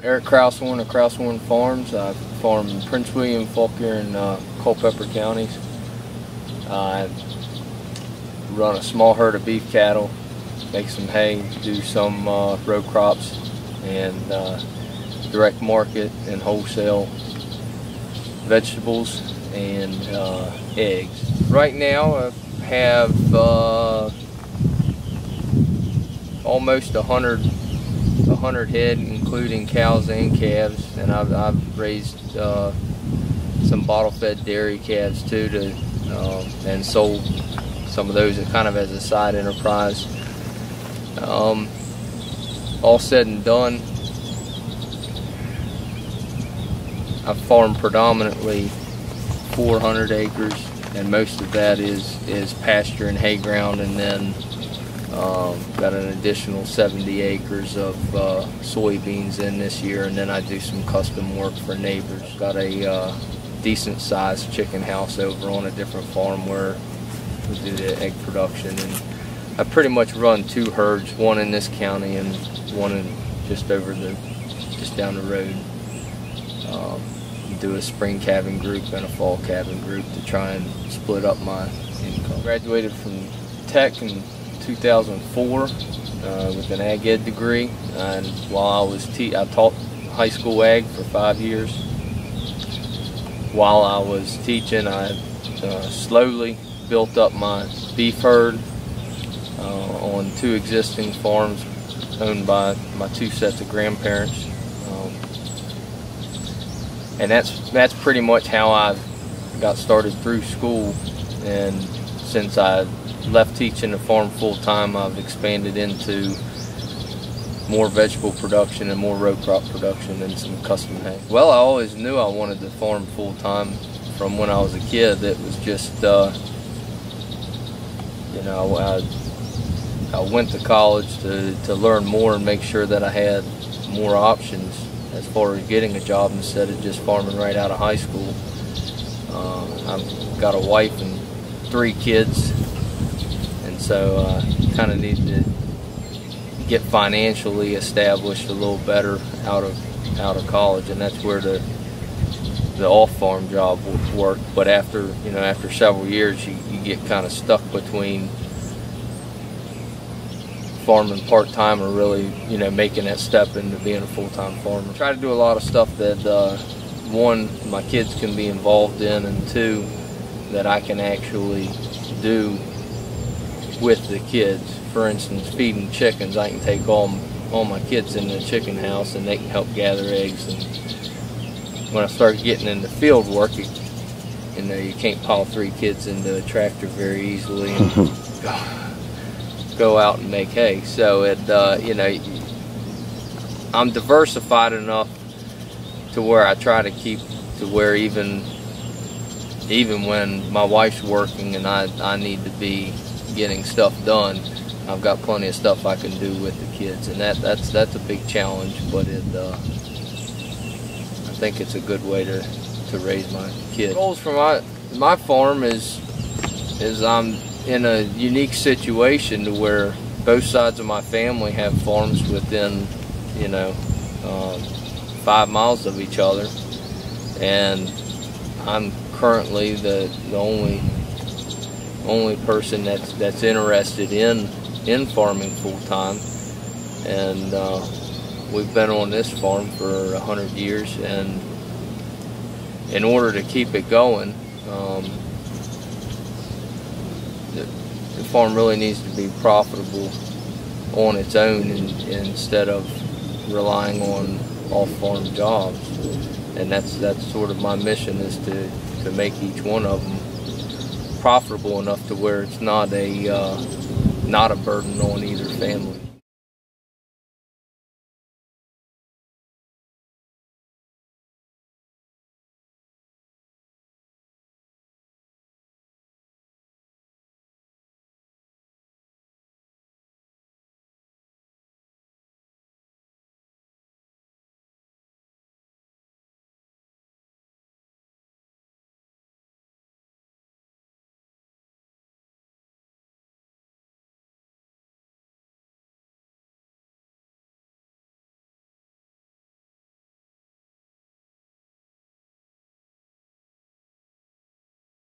Erik Croushorn of Croushorn Farms. I farm in Prince William, Fauquier, and Culpeper Counties. I run a small herd of beef cattle, make some hay, do some row crops, and direct market and wholesale vegetables and eggs. Right now I have almost 100 head, including cows and calves, and I've raised some bottle-fed dairy calves too, and sold some of those kind of as a side enterprise. All said and done, I farm predominantly 400 acres, and most of that is pasture and hay ground, and then got an additional 70 acres of soybeans in this year, and then I do some custom work for neighbors. Got a decent sized chicken house over on a different farm where we do the egg production, and I pretty much run two herds, one in this county and one in just down the road. Do a spring calving group and a fall calving group to try and split up my income. Graduated from Tech in 2004 with an ag ed degree, and while I taught high school ag for 5 years. While I was teaching, I slowly built up my beef herd on two existing farms owned by my two sets of grandparents. And that's pretty much how I got started through school. And since I left teaching the farm full-time, I've expanded into more vegetable production and more row crop production and some custom hay. Well, I always knew I wanted to farm full-time from when I was a kid. It was just, you know, I went to college to learn more and make sure that I had more options as far as getting a job instead of just farming right out of high school. I've got a wife and 3 kids, and so kind of need to get financially established a little better out of college, and that's where the off-farm job would work. But after several years, you get kind of stuck between farming part-time or really, making that step into being a full-time farmer. Try to do a lot of stuff that, one, my kids can be involved in, and two, that I can actually do with the kids. For instance, feeding chickens, I can take all my kids in the chicken house and they can help gather eggs. And when I start getting into field work, you can't pile 3 kids into a tractor very easily and go out and make hay. So I'm diversified enough to where I try to keep to where even when my wife's working and I need to be getting stuff done, I've got plenty of stuff I can do with the kids, and that's a big challenge, but I think it's a good way to raise my kids. Goals for my farm is I'm in a unique situation to where both sides of my family have farms within 5 miles of each other, and I'm currently the only person that's interested in farming full-time, and we've been on this farm for 100 years, and in order to keep it going, the farm really needs to be profitable on its own instead of relying on off-farm jobs, and that's sort of my mission, is to make each one of them profitable enough to where it's not a burden on either family.